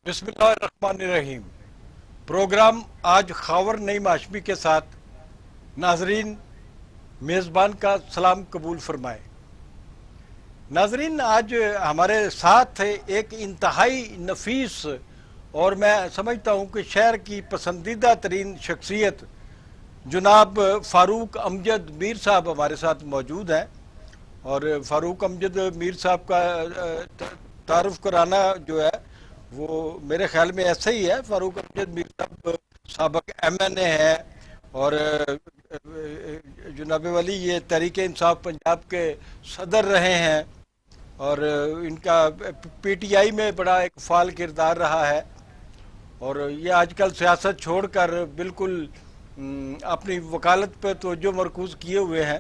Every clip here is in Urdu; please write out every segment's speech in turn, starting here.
بسم اللہ الرحمن الرحیم۔ پروگرام آج خاور نعیم ہاشمی کے ساتھ۔ ناظرین میزبان کا سلام قبول فرمائیں۔ ناظرین آج ہمارے ساتھ ایک انتہائی نفیس اور میں سمجھتا ہوں کہ شہر کی پسندیدہ ترین شخصیت جناب فاروق امجد میر صاحب ہمارے ساتھ موجود ہیں، اور فاروق امجد میر صاحب کا تعارف کرانا جو ہے وہ میرے خیال میں ایسا ہی ہے۔ فاروق امجد میر صاحب سابق MNA ہے، اور جناب والی یہ تحریک انصاف پنجاب کے صدر رہے ہیں، اور ان کا PTI میں بڑا ایک فعال کردار رہا ہے، اور یہ آج کل سیاست چھوڑ کر بالکل اپنی وکالت پہ توجہ مرکوز کیے ہوئے ہیں۔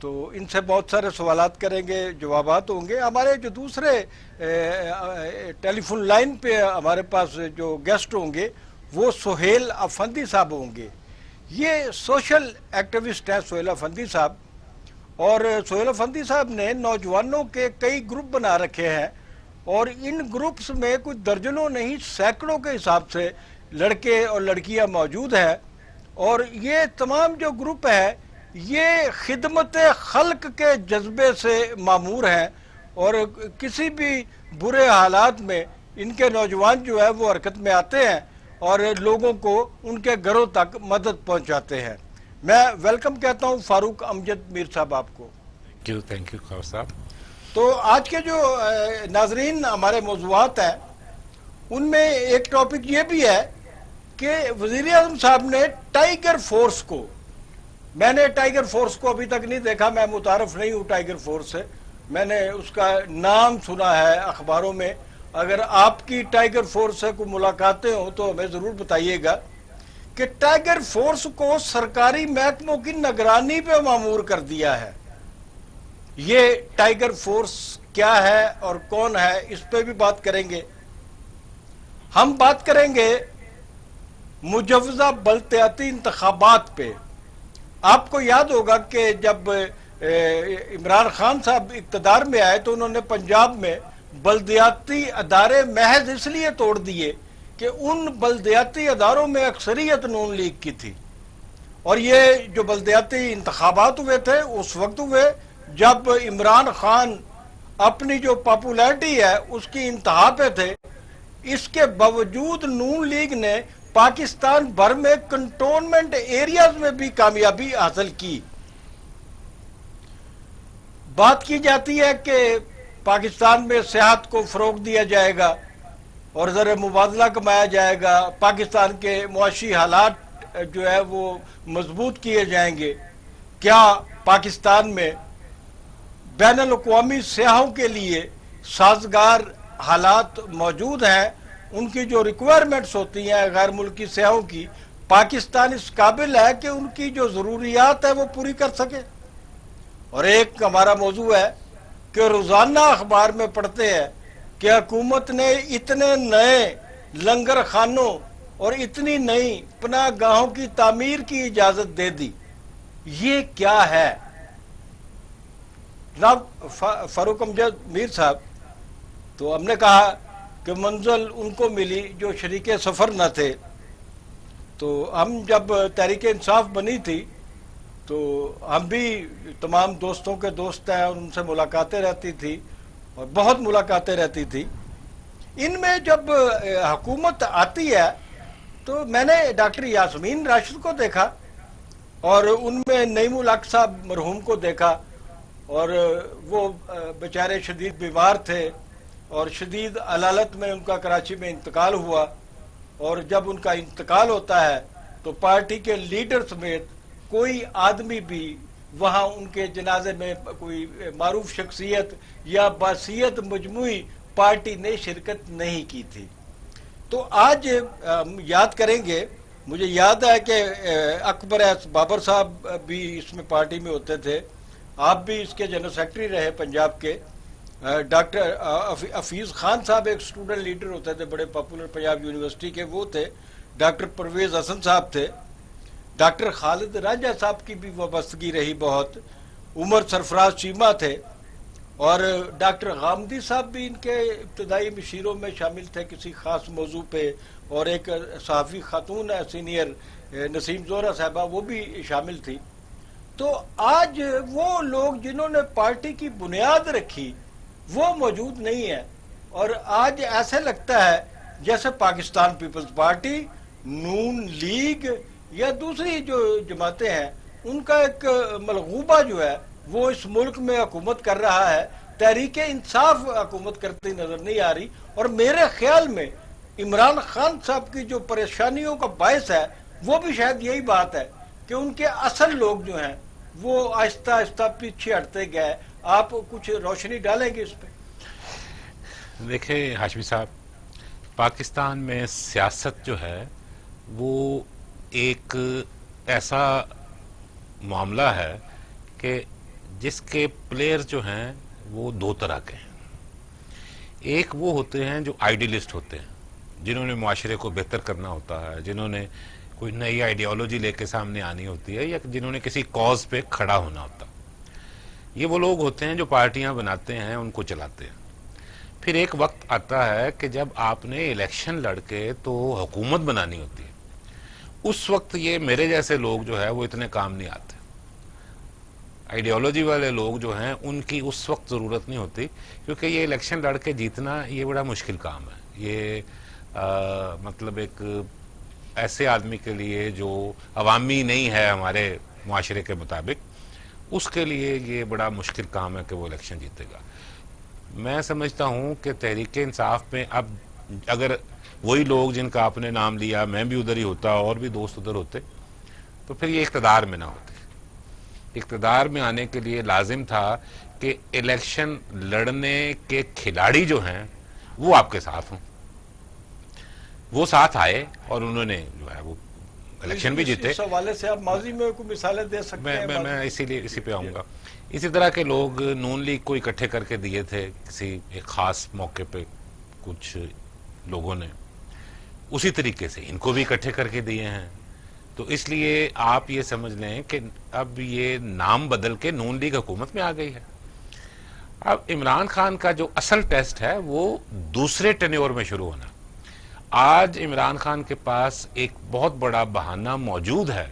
تو ان سے بہت سارے سوالات کریں گے، جوابات ہوں گے۔ ہمارے جو دوسرے ٹیلی فون لائن پہ ہمارے پاس جو گیسٹ ہوں گے وہ سہیل افندی صاحب ہوں گے۔ یہ سوشل ایکٹیوسٹ ہیں سہیل افندی صاحب، اور سہیل افندی صاحب نے نوجوانوں کے کئی گروپ بنا رکھے ہیں، اور ان گروپس میں کچھ درجنوں نہیں سینکڑوں کے حساب سے لڑکے اور لڑکیاں موجود ہیں، اور یہ تمام جو گروپ ہے یہ خدمت خلق کے جذبے سے معمور ہیں، اور کسی بھی برے حالات میں ان کے نوجوان جو ہے وہ حرکت میں آتے ہیں اور لوگوں کو ان کے گھروں تک مدد پہنچاتے ہیں۔ میں ویلکم کہتا ہوں فاروق امجد میر صاحب آپ کو۔ تھینک یو خاور صاحب۔ تو آج کے جو ناظرین ہمارے موضوعات ہیں ان میں ایک ٹاپک یہ بھی ہے کہ وزیر اعظم صاحب نے ٹائیگر فورس کو، میں نے ٹائیگر فورس کو ابھی تک نہیں دیکھا، میں متعارف نہیں ہوں ٹائیگر فورس سے، میں نے اس کا نام سنا ہے اخباروں میں۔ اگر آپ کی ٹائیگر فورس سے کوئی ملاقاتیں ہوں تو ہمیں ضرور بتائیے گا کہ ٹائیگر فورس کو سرکاری محکموں کی نگرانی پہ معمور کر دیا ہے۔ یہ ٹائیگر فورس کیا ہے اور کون ہے، اس پہ بھی بات کریں گے۔ ہم بات کریں گے مجوزہ بلدیاتی انتخابات پہ۔ آپ کو یاد ہوگا کہ جب عمران خان صاحب اقتدار میں آئے تو انہوں نے پنجاب میں بلدیاتی ادارے محض اس لیے توڑ دیے کہ ان بلدیاتی اداروں میں اکثریت نون لیگ کی تھی، اور یہ جو بلدیاتی انتخابات ہوئے تھے اس وقت ہوئے جب عمران خان اپنی جو پاپولیرٹی ہے اس کی انتہا پہ تھے۔ اس کے باوجود نون لیگ نے پاکستان بھر میں کنٹونمنٹ ایریاز میں بھی کامیابی حاصل کی۔ بات کی جاتی ہے کہ پاکستان میں سیاحت کو فروغ دیا جائے گا اور زر مبادلہ کمایا جائے گا، پاکستان کے معاشی حالات جو ہے وہ مضبوط کیے جائیں گے۔ کیا پاکستان میں بین الاقوامی سیاحوں کے لیے سازگار حالات موجود ہیں؟ ان کی جو ریکوائرمنٹس ہوتی ہیں غیر ملکی سیاحوں کی، پاکستان اس قابل ہے کہ ان کی جو ضروریات ہے وہ پوری کر سکے؟ اور ایک ہمارا موضوع ہے کہ روزانہ اخبار میں پڑھتے ہیں کہ حکومت نے اتنے نئے لنگر خانوں اور اتنی نئی پناہ گاہوں کی تعمیر کی اجازت دے دی۔ یہ کیا ہے؟ جناب فاروق امجد میر صاحب، تو ہم نے کہا کہ منزل ان کو ملی جو شریک سفر نہ تھے۔ تو ہم جب تحریک انصاف بنی تھی تو ہم بھی تمام دوستوں کے دوست ہیں، اور ان سے ملاقاتیں رہتی تھی اور بہت ملاقاتیں رہتی تھی۔ ان میں جب حکومت آتی ہے تو میں نے ڈاکٹر یاسمین راشد کو دیکھا، اور ان میں نعیم الحق صاحب مرحوم کو دیکھا، اور وہ بیچارے شدید بیمار تھے اور شدید علالت میں ان کا کراچی میں انتقال ہوا، اور جب ان کا انتقال ہوتا ہے تو پارٹی کے لیڈر سمیت کوئی آدمی بھی وہاں ان کے جنازے میں، کوئی معروف شخصیت یا باصیت مجموعی پارٹی نے شرکت نہیں کی تھی۔ تو آج ہم یاد کریں گے، مجھے یاد ہے کہ اکبر بابر صاحب بھی اس میں پارٹی میں ہوتے تھے، آپ بھی اس کے جنرل سیکرٹری رہے پنجاب کے، ڈاکٹر حفیظ خان صاحب ایک اسٹوڈنٹ لیڈر ہوتے تھے بڑے پاپولر پنجاب یونیورسٹی کے، وہ تھے، ڈاکٹر پرویز حسن صاحب تھے، ڈاکٹر خالد راجہ صاحب کی بھی وابستگی رہی بہت، عمر سرفراز چیمہ تھے، اور ڈاکٹر غامدی صاحب بھی ان کے ابتدائی مشیروں میں شامل تھے کسی خاص موضوع پہ، اور ایک صحافی خاتون ہے سینئر نسیم زہرا صاحبہ، وہ بھی شامل تھی. تو آج وہ لوگ جنہوں نے پارٹی کی بنیاد رکھی وہ موجود نہیں ہے، اور آج ایسے لگتا ہے جیسے پاکستان پیپلز پارٹی، نون لیگ یا دوسری جو جماعتیں ہیں ان کا ایک ملغوبہ جو ہے وہ اس ملک میں حکومت کر رہا ہے. تحریک انصاف حکومت کرتی نظر نہیں آ رہی، اور میرے خیال میں عمران خان صاحب کی جو پریشانیوں کا باعث ہے وہ بھی شاید یہی بات ہے کہ ان کے اصل لوگ جو ہیں وہ آہستہ آہستہ پیچھے ہٹتے گئے. آپ کچھ روشنی ڈالیں گے اس پہ؟ دیکھیں ہاشمی صاحب، پاکستان میں سیاست جو ہے وہ ایک ایسا معاملہ ہے کہ جس کے پلیئر جو ہیں وہ دو طرح کے ہیں. ایک وہ ہوتے ہیں جو آئیڈیلسٹ ہوتے ہیں، جنہوں نے معاشرے کو بہتر کرنا ہوتا ہے، جنہوں نے کوئی نئی آئیڈیالوجی لے کے سامنے آنی ہوتی ہے، یا جنہوں نے کسی کاز پہ کھڑا ہونا ہوتا. یہ وہ لوگ ہوتے ہیں جو پارٹیاں بناتے ہیں، ان کو چلاتے ہیں. پھر ایک وقت آتا ہے کہ جب آپ نے الیکشن لڑ کے تو حکومت بنانی ہوتی ہے، اس وقت یہ میرے جیسے لوگ جو ہے وہ اتنے کام نہیں آتے. آئیڈیالوجی والے لوگ جو ہیں ان کی اس وقت ضرورت نہیں ہوتی، کیونکہ یہ الیکشن لڑ کے جیتنا یہ بڑا مشکل کام ہے. یہ مطلب ایک ایسے آدمی کے لیے جو عوامی نہیں ہے ہمارے معاشرے کے مطابق، اس کے لیے یہ بڑا مشکل کام ہے کہ وہ الیکشن جیتے گا. میں سمجھتا ہوں کہ تحریک انصاف میں اب اگر وہی لوگ جن کا آپ نے نام لیا، میں بھی ادھر ہی ہوتا اور بھی دوست ادھر ہوتے، تو پھر یہ اقتدار میں نہ ہوتے. اقتدار میں آنے کے لیے لازم تھا کہ الیکشن لڑنے کے کھلاڑی جو ہیں وہ آپ کے ساتھ ہوں. وہ ساتھ آئے اور انہوں نے جو ہے وہ الیکشن بھی جیتے. اس حوالے سے آپ ماضی میں کوئی مثالیں دے سکتے ہیں؟ میں اسی پہ آؤں گا. اسی طرح کے لوگ نون لیگ کو اکٹھے کر کے دیے تھے کسی ایک خاص موقع پہ کچھ لوگوں نے، اسی طریقے سے ان کو بھی اکٹھے کر کے دیے ہیں. تو اس لیے آپ یہ سمجھ لیں کہ اب یہ نام بدل کے نون لیگ حکومت میں آ گئی ہے. اب عمران خان کا جو اصل ٹیسٹ ہے وہ دوسرے ٹینیور میں شروع ہونا. آج عمران خان کے پاس ایک بہت بڑا بہانہ موجود ہے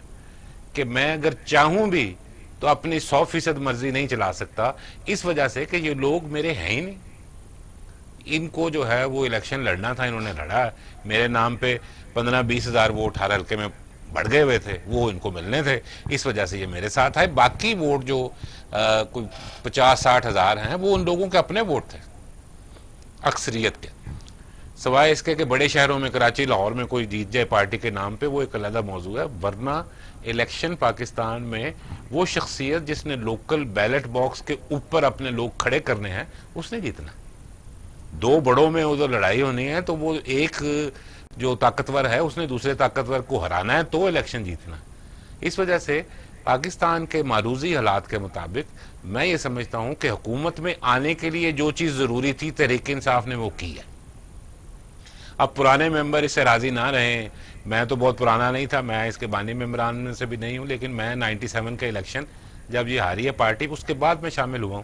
کہ میں اگر چاہوں بھی تو اپنی 100% مرضی نہیں چلا سکتا، اس وجہ سے کہ یہ لوگ میرے ہیں ہی نہیں. ان کو جو ہے وہ الیکشن لڑنا تھا، انہوں نے لڑا ہے. میرے نام پہ 15-20 ہزار ووٹ ہر حلقے میں بڑھ گئے ہوئے تھے، وہ ان کو ملنے تھے، اس وجہ سے یہ میرے ساتھ آئے. باقی ووٹ جو کوئی 50-60 ہزار ہیں وہ ان لوگوں کے اپنے ووٹ تھے، اکثریت کے. سوائے اس کے کہ بڑے شہروں میں کراچی لاہور میں کوئی جیت جائے پارٹی کے نام پہ، وہ ایک علیحدہ موضوع ہے. ورنہ الیکشن پاکستان میں وہ شخصیت جس نے لوکل بیلٹ باکس کے اوپر اپنے لوگ کھڑے کرنے ہیں اس نے جیتنا. دو بڑوں میں ادھر لڑائی ہونی ہے تو وہ ایک جو طاقتور ہے اس نے دوسرے طاقتور کو ہرانا ہے تو الیکشن جیتنا. اس وجہ سے پاکستان کے معروضی حالات کے مطابق میں یہ سمجھتا ہوں کہ حکومت میں آنے کے لیے جو چیز ضروری تھی تحریک انصاف نے وہ کی ہے. اب پرانے ممبر اس سے راضی نہ رہیں. میں تو بہت پرانا نہیں تھا، میں اس کے بانی ممبران میں سے بھی نہیں ہوں، لیکن میں 97 کے الیکشن جب یہ ہاری ہے پارٹی اس کے بعد میں شامل ہوا ہوں.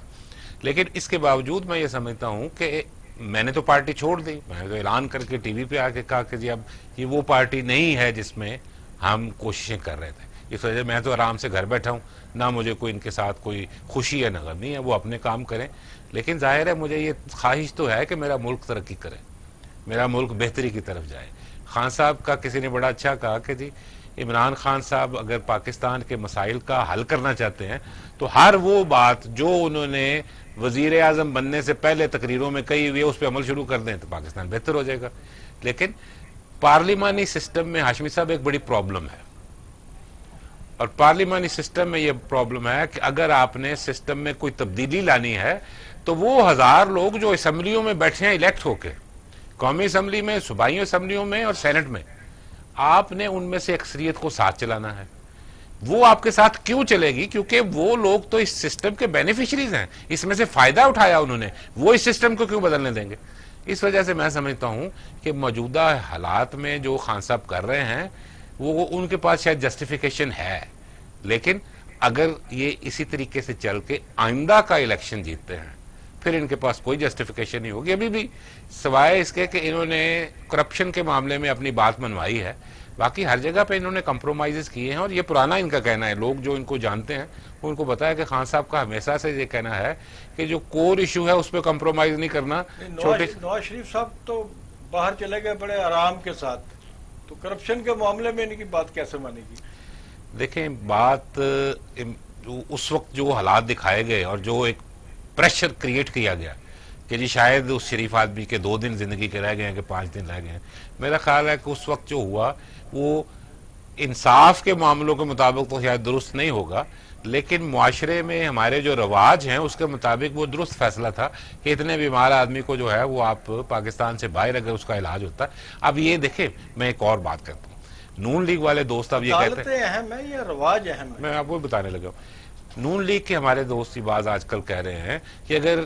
لیکن اس کے باوجود میں یہ سمجھتا ہوں کہ میں نے تو پارٹی چھوڑ دی. میں نے تو اعلان کر کے ٹی وی پہ آ کے کہا کہ جی اب یہ وہ پارٹی نہیں ہے جس میں ہم کوششیں کر رہے تھے. اس وجہ سے میں تو آرام سے گھر بیٹھا ہوں، نہ مجھے کوئی ان کے ساتھ کوئی خوشی ہے نہ غم نہیں ہے. وہ اپنے کام کریں، لیکن ظاہر ہے مجھے یہ خواہش تو ہے کہ میرا ملک ترقی کرے، میرا ملک بہتری کی طرف جائے. خان صاحب کا کسی نے بڑا اچھا کہا کہ جی عمران خان صاحب اگر پاکستان کے مسائل کا حل کرنا چاہتے ہیں تو ہر وہ بات جو انہوں نے وزیر اعظم بننے سے پہلے تقریروں میں کہی ہوئی ہے اس پہ عمل شروع کر دیں تو پاکستان بہتر ہو جائے گا. لیکن پارلیمانی سسٹم میں ہاشمی صاحب ایک بڑی پرابلم ہے، اور پارلیمانی سسٹم میں یہ پرابلم ہے کہ اگر آپ نے سسٹم میں کوئی تبدیلی لانی ہے تو وہ 1000 لوگ جو اسمبلیوں میں بیٹھے ہیں الیکٹ ہو کے، قومی اسمبلی میں، صوبائی اسمبلیوں میں اور سینٹ میں، آپ نے ان میں سے اکثریت کو ساتھ چلانا ہے. وہ آپ کے ساتھ کیوں چلے گی؟ کیونکہ وہ لوگ تو اس سسٹم کے بینیفیشریز ہیں، اس میں سے فائدہ اٹھایا انہوں نے، وہ اس سسٹم کو کیوں بدلنے دیں گے؟ اس وجہ سے میں سمجھتا ہوں کہ موجودہ حالات میں جو خان صاحب کر رہے ہیں وہ ان کے پاس شاید جسٹیفیکیشن ہے، لیکن اگر یہ اسی طریقے سے چل کے آئندہ کا الیکشن جیتتے ہیں پھر ان کے پاس کوئی جسٹیفیکیشن نہیں ہوگی ابھی بھی، سوائے اس کے کہ انہوں نے کرپشن کے معاملے میں اپنی بات منوائی ہے. باقی ہر جگہ پہ انہوں نے کمپرومائزز کیے ہیں، اور یہ پرانا ان کا کہنا ہے. لوگ جو ان کو جانتے ہیں وہ ان کو پتا ہے کہ خان صاحب کا ہمیشہ سے یہ کہنا ہے کہ جو کور ایشو ہے اس پہ کمپرومائز نہیں کرنا. نواز شریف صاحب تو باہر چلے گئے بڑے آرام کے ساتھ، تو کرپشن کے معاملے میں ان کی بات کیسے مانے گی؟ دیکھیں، بات اس وقت جو حالات دکھائے گئے اور جو ایک پریشر کریٹ کیا گیا کہ جی شاید اس شریف آدمی کے 2 دن زندگی کے رہ گئے ہیں کہ 5 دن رہ گئے ہیں، میرا خیال ہے کہ اس وقت جو ہوا وہ انصاف کے معاملوں کے مطابق تو شاید درست نہیں ہوگا، لیکن معاشرے میں ہمارے جو رواج ہیں اس کے مطابق وہ درست فیصلہ تھا کہ اتنے بیمار آدمی کو جو ہے وہ آپ پاکستان سے باہر اگر اس کا علاج ہوتا ہے. اب یہ دیکھیں، میں ایک اور بات کرتا ہوں. نون لیگ والے دوست اب یہ کہتے ہیں، عدالتیں اہم ہیں یا رواج اہم ہے؟ میں آپ کو بتانے لگا ہوں. نون لیگ کے ہمارے دوست باز آج کل کہہ رہے ہیں کہ اگر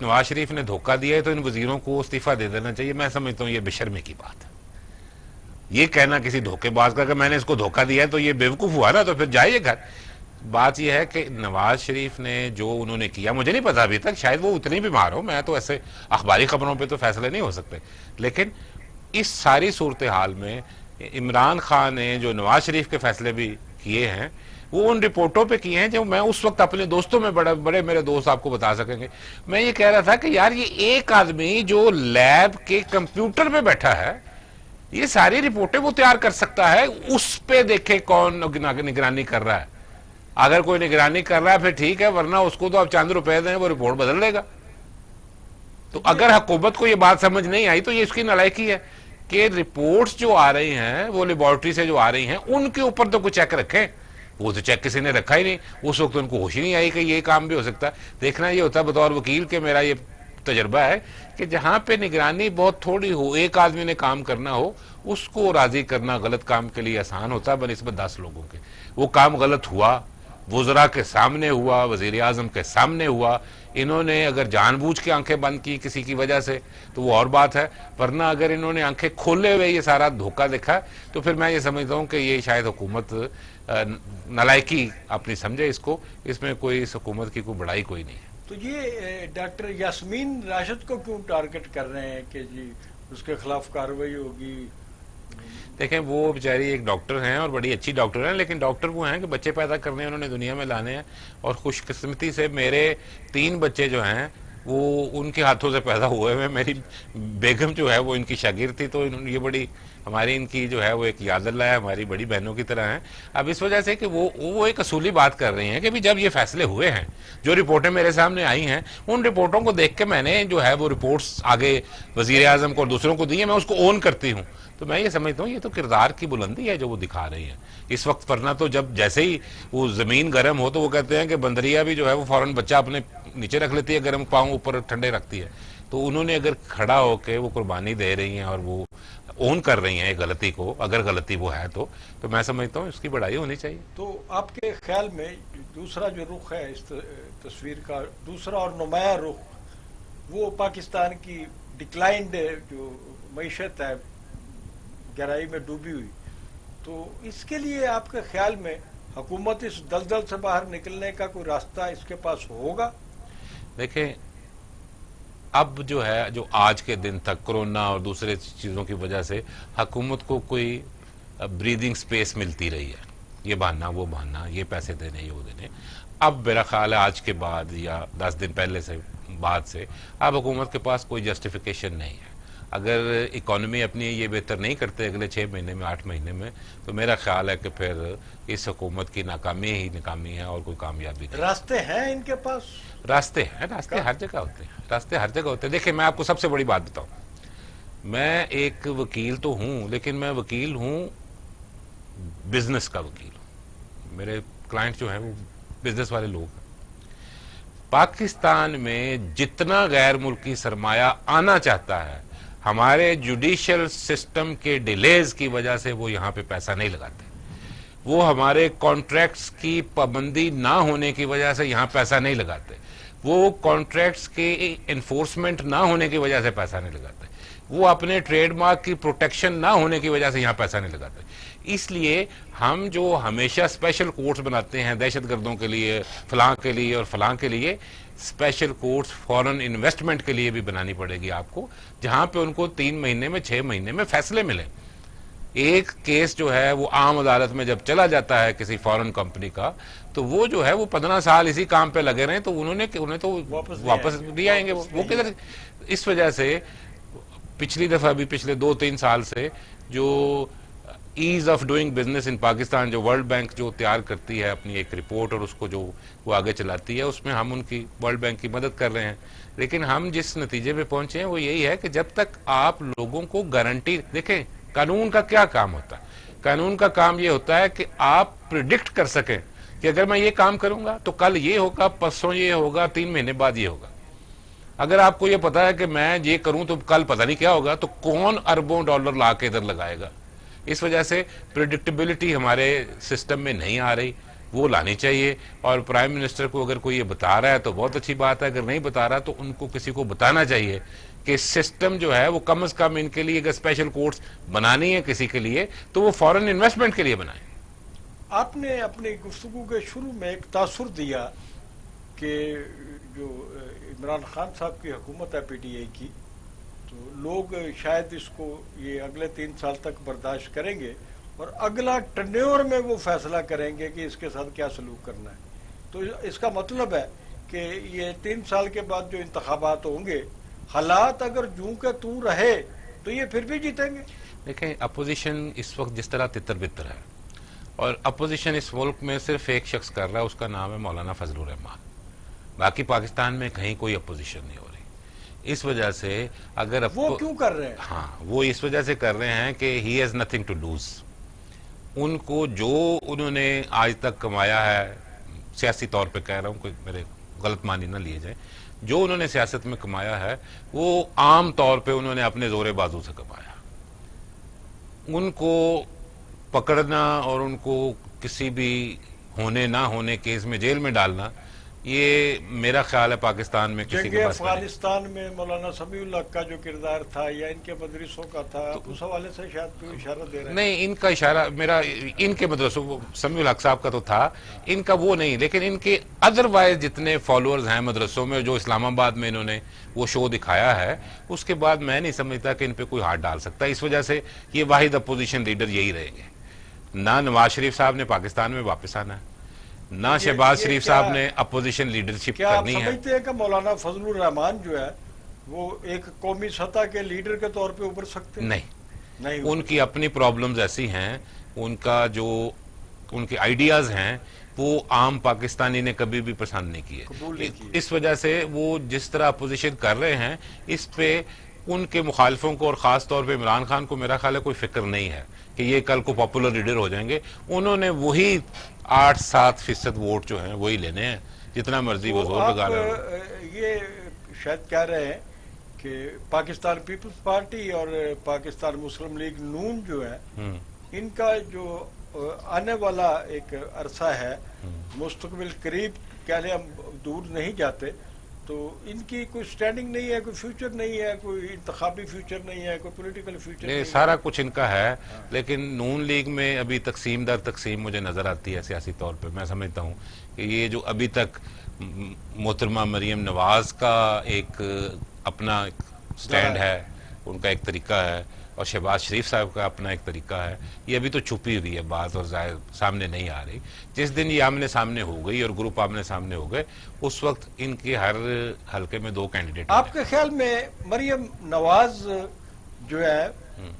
نواز شریف نے دھوکہ دیا ہے تو ان وزیروں کو استعفیٰ دے دینا چاہیے. میں سمجھتا ہوں یہ بے شرمی کی بات ہے. یہ کہنا کسی دھوکے باز کا کہ میں نے اس کو دھوکہ دیا ہے تو یہ بیوقوف ہوا نا، تو پھر جائیے گھر. بات یہ ہے کہ نواز شریف نے جو انہوں نے کیا، مجھے نہیں پتا ابھی تک، شاید وہ اتنی بیمار ہو، میں تو ایسے اخباری خبروں پہ تو فیصلے نہیں ہو سکتے، لیکن اس ساری صورتحال میں عمران خان نے جو نواز شریف کے فیصلے بھی کیے ہیں وہ ان رپورٹوں پہ کیے ہیں جو میں اس وقت اپنے دوستوں میں بڑے میرے دوست آپ کو بتا سکیں گے. میں یہ کہہ رہا تھا کہ یار یہ ایک آدمی جو لیب کے کمپیوٹر پہ بیٹھا ہے یہ ساری رپورٹیں وہ تیار کر سکتا ہے، اس پہ دیکھے کون نگرانی کر رہا ہے. اگر کوئی نگرانی کر رہا ہے پھر ٹھیک ہے، ورنہ اس کو تو آپ چند روپے دیں وہ رپورٹ بدل دے گا. تو اگر حکومت کو یہ بات سمجھ نہیں آئی تو یہ اس کی نالائکی ہے کہ رپورٹس جو آ رہی ہیں وہ لیبارٹری سے جو آ رہی ہیں ان کے اوپر تو کوئی چیک رکھیں. وہ تو چیک کسی نے رکھا ہی نہیں. اس وقت ان کو ہوش ہی نہیں آئی کہ یہ کام بھی ہو سکتا ہے. دیکھنا یہ ہوتا ہے بطور وکیل کہ میرا یہ تجربہ ہے کہ جہاں پہ نگرانی بہت تھوڑی ہو، ایک آدمی نے کام کرنا ہو، اس کو راضی کرنا غلط کام کے لیے آسان ہوتا ہے بنسبت 10 لوگوں کے. وہ کام غلط ہوا، وزراء کے سامنے ہوا، وزیر اعظم کے سامنے ہوا. انہوں نے اگر جان بوجھ کے آنکھیں بند کی کسی کی وجہ سے تو وہ اور بات ہے، ورنہ اگر انہوں نے آنکھیں کھولے ہوئے یہ سارا دھوکہ دیکھا تو پھر میں یہ سمجھتا ہوں کہ یہ شاید حکومت نالائکی اپنی سمجھے اس کو، اس میں کوئی اس حکومت کی کوئی بڑائی کوئی نہیں ہے. تو یہ ڈاکٹر یاسمین راشد کو کیوں ٹارگٹ کر رہے ہیں کہ جی اس کے خلاف کارروائی ہوگی؟ دیکھیں، وہ بیچاری ایک ڈاکٹر ہیں اور بڑی اچھی ڈاکٹر ہیں، لیکن ڈاکٹر وہ ہیں کہ بچے پیدا کرنے انہوں نے دنیا میں لانے ہیں، اور خوش قسمتی سے میرے 3 بچے جو ہیں وہ ان کے ہاتھوں سے پیدا ہوئے ہوئے. میری بیگم جو ہے وہ ان کی شاگرد تھی، تو یہ بڑی ہماری ان کی جو ہے وہ ایک یاد اللہ ہے، ہماری بڑی بہنوں کی طرح ہیں. اب اس وجہ سے کہ وہ ایک اصولی بات کر رہی ہیں کہ جب یہ فیصلے ہوئے ہیں، جو رپورٹیں میرے سامنے آئی ہیں، ان رپورٹوں کو دیکھ کے میں نے جو ہے وہ رپورٹس آگے وزیر اعظم کو اور دوسروں کو دی ہیں، میں اس کو اون کرتی ہوں. تو میں یہ سمجھتا ہوں یہ تو کردار کی بلندی ہے جو وہ دکھا رہی ہیں اس وقت. ورنہ تو جب جیسے ہی وہ زمین گرم ہو تو وہ کہتے ہیں کہ بندریا بھی جو ہے وہ فوراً بچہ اپنے نیچے رکھ لیتی ہے، گرم پاؤں اوپر ٹھنڈے رکھتی ہے. تو انہوں نے اگر کھڑا ہو کے وہ قربانی دے رہی ہیں اور وہ اون کر رہی ہیں غلطی کو، اگر غلطی وہ ہے تو میں سمجھتا ہوں اس کی بڑائی ہونی چاہیے. تو آپ کے خیال میں دوسرا جو رخ ہے اس تصویر کا، دوسرا اور نمایاں رخ، وہ پاکستان کی ڈکلائنڈ جو معیشت ہے، گہرائی میں ڈوبی ہوئی، تو اس کے لیے آپ کے خیال میں حکومت اس دلدل سے باہر نکلنے کا کوئی راستہ اس کے پاس ہوگا؟ دیکھیں، اب جو ہے جو آج کے دن تک کرونا اور دوسرے چیزوں کی وجہ سے حکومت کو کوئی بریدنگ سپیس ملتی رہی ہے، یہ بہانا وہ بہانا، یہ پیسے دینے یہ وہ دینے. اب میرا خیال ہے آج کے بعد یا 10 دن پہلے سے بعد سے اب حکومت کے پاس کوئی جسٹیفیکیشن نہیں ہے. اگر اکانومی اپنی یہ بہتر نہیں کرتے اگلے 6 مہینے میں 8 مہینے میں تو میرا خیال ہے کہ پھر اس حکومت کی ناکامی ہی ناکامی ہے اور کوئی کامیابی نہیں. راستے ہیں ان کے پاس؟ راستے ہیں، راستے ہر جگہ ہوتے ہیں، راستے ہر جگہ ہوتے ہیں. دیکھیں، میں آپ کو سب سے بڑی بات بتاؤں، میں ایک وکیل تو ہوں لیکن میں وکیل ہوں، بزنس کا وکیل ہوں. میرے کلائنٹ جو ہیں وہ بزنس والے لوگ ہیں. پاکستان میں جتنا غیر ملکی سرمایہ آنا چاہتا ہے، ہمارے جوڈیشل سسٹم کے ڈیلیز کی وجہ سے وہ یہاں پہ پیسہ نہیں لگاتے. وہ ہمارے کانٹریکٹس کی پابندی نہ ہونے کی وجہ سے یہاں پیسہ نہیں لگاتے. وہ کانٹریکٹس کے انفورسمنٹ نہ ہونے کی وجہ سے پیسہ نہیں لگاتے. وہ اپنے ٹریڈ مارک کی پروٹیکشن نہ ہونے کی وجہ سے یہاں پیسہ نہیں لگاتے. اس لیے ہم جو ہمیشہ اسپیشل کورٹس بناتے ہیں دہشت گردوں کے لیے، فلاں کے لیے اور فلاں کے لیے، اسپیشل کورٹس فورن انویسٹمنٹ کے لیے بھی بنانی پڑے گی آپ کو، جہاں پہ ان کو 3 مہینے میں 6 مہینے میں فیصلے ملیں۔ ایک کیس جو ہے وہ عام عدالت میں جب چلا جاتا ہے کسی فورن کمپنی کا، تو وہ جو ہے وہ 15 سال اسی کام پہ لگے رہے تو انہیں تو واپس نہیں آئیں گے وہ کدھر۔ اس وجہ سے پچھلی دفعہ بھی پچھلے 2-3 سال سے جو ایز آف ڈوئنگ بزنس ان پاکستان جو ورلڈ بینک جو تیار کرتی ہے اپنی ایک رپورٹ اور اس کو جو وہ آگے چلاتی ہے، اس میں ہم ان کی ورلڈ بینک کی مدد کر رہے ہیں، لیکن ہم جس نتیجے پہ پہنچے ہیں وہ یہی ہے کہ جب تک آپ لوگوں کو گارنٹی دیکھیں، قانون کا کیا کام ہوتا ہے؟ قانون کا کام یہ ہوتا ہے کہ آپ پریڈکٹ کر سکیں کہ اگر میں یہ کام کروں گا تو کل یہ ہوگا، پرسوں یہ ہوگا، 3 مہینے بعد یہ ہوگا۔ اگر آپ کو یہ پتا ہے کہ میں یہ کروں تو کل پتہ نہیں کیا ہوگا، تو کون اربوں ڈالر لا کے ادھر لگائے گا؟ اس وجہ سے پریڈکٹیبلٹی ہمارے سسٹم میں نہیں آ رہی، وہ لانی چاہیے۔ اور پرائم منسٹر کو اگر کوئی یہ بتا رہا ہے تو بہت اچھی بات ہے، اگر نہیں بتا رہا تو ان کو کسی کو بتانا چاہیے کہ سسٹم جو ہے وہ کم از کم ان کے لیے اگر اسپیشل کورٹس بنانی ہے کسی کے لیے تو وہ فورن انویسٹمنٹ کے لیے بنائیں۔ آپ نے اپنی گفتگو کے شروع میں ایک تاثر دیا کہ جو عمران خان صاحب کی حکومت ہے پی ٹی آئی کی، تو لوگ شاید اس کو یہ اگلے 3 سال تک برداشت کریں گے اور اگلا ٹنیور میں وہ فیصلہ کریں گے کہ اس کے ساتھ کیا سلوک کرنا ہے۔ تو اس کا مطلب ہے کہ یہ 3 سال کے بعد جو انتخابات ہوں گے، حالات اگر جوں کہ تو رہے تو یہ پھر بھی جیتیں گے۔ دیکھیں، اپوزیشن اس وقت جس طرح تتر بتر ہے، اور اپوزیشن اس ملک میں صرف ایک شخص کر رہا ہے، اس کا نام ہے مولانا فضل الرحمان۔ باقی پاکستان میں کہیں کوئی اپوزیشن نہیں ہو رہی۔ اس وجہ سے اگر وہ کیوں کر رہے ہیں؟ ہاں، وہ اس وجہ سے کر رہے ہیں کہ he has nothing to lose. ان کو جو انہوں نے آج تک کمایا ہے، سیاسی طور پہ کہہ رہا ہوں، کوئی میرے غلط مانی نہ لیے جائے، جو انہوں نے سیاست میں کمایا ہے وہ عام طور پہ انہوں نے اپنے زور بازو سے کمایا۔ ان کو پکڑنا اور ان کو کسی بھی ہونے نہ ہونے کیس میں جیل میں ڈالنا، یہ میرا خیال ہے پاکستان میں کسی جنگ کے پاس نہیں۔ افغانستان میں مولانا سمیع اللہ کا جو کردار تھا یا ان کے مدرسوں کا تھا، اس حوالے سے شاید کوئی اشارہ دے رہے ہیں؟ نہیں، ان کا اشارہ میرا ان کے مدرسوں، سمیع الحق صاحب کا تو تھا، ان کا وہ نہیں، لیکن ان کے ادروائز جتنے فالوورز ہیں مدرسوں میں، جو اسلام آباد میں انہوں نے وہ شو دکھایا ہے، اس کے بعد میں نہیں سمجھتا کہ ان پہ کوئی ہاتھ ڈال سکتا۔ اس وجہ سے یہ واحد اپوزیشن لیڈر یہی رہیں گے۔ نہ نواز شریف صاحب نے پاکستان میں واپس آنا ہے، نہ شہباز شریف صاحب نے اپوزیشن لیڈرشپ کیا آپ کرنی ہے۔ سمجھتے ہیں کہ مولانا فضل الرحمان جو ہے وہ ایک قومی سطح کے لیڈر کے طور پہ ابھر سکتے ہیں؟ نہیں، ان کی اپنی پرابلمز ایسی ہیں، ان کا جو ان کے آئیڈیاز ہیں وہ عام پاکستانی نے کبھی بھی پسند نہیں کیے۔ اس وجہ سے وہ جس طرح اپوزیشن کر رہے ہیں، اس پہ ان کے مخالفوں کو اور خاص طور پہ عمران خان کو میرا خیال ہے کوئی فکر نہیں ہے کہ یہ کل کو پاپولر لیڈر ہو جائیں گے۔ انہوں نے وہی 8-7% ووٹ جو ہیں وہی لینے ہیں، جتنا مرضی وہ زور لگا رہے ہیں۔ یہ شاید کہہ رہے ہیں کہ پاکستان پیپلز پارٹی اور پاکستان مسلم لیگ نون جو ہے، ان کا جو آنے والا ایک عرصہ ہے، مستقبل قریب کہہ لیں، ہم دور نہیں جاتے، تو ان کی کوئی سٹینڈنگ نہیں ہے، کوئی فیوچر نہیں ہے، کوئی انتخابی فیوچر نہیں ہے، کوئی پولیٹیکل فیوچر نہیں ہے۔ سارا کچھ ان کا ہے، لیکن نون لیگ میں ابھی تقسیم در تقسیم مجھے نظر آتی ہے سیاسی طور پہ۔ میں سمجھتا ہوں کہ یہ جو ابھی تک محترمہ مریم نواز کا ایک اپنا سٹینڈ ہے، ان کا ایک طریقہ ہے، اور شہباز شریف صاحب کا اپنا ایک طریقہ ہے، یہ ابھی تو چھپی ہوئی ہے بات اور ظاہر سامنے نہیں آ رہی۔ جس دن یہ آمنے سامنے ہو گئی اور گروپ آمنے سامنے ہو گئے، اس وقت ان کے ہر حلقے میں 2 کینڈیڈیٹ۔ آپ کے خیال میں مریم نواز جو ہے،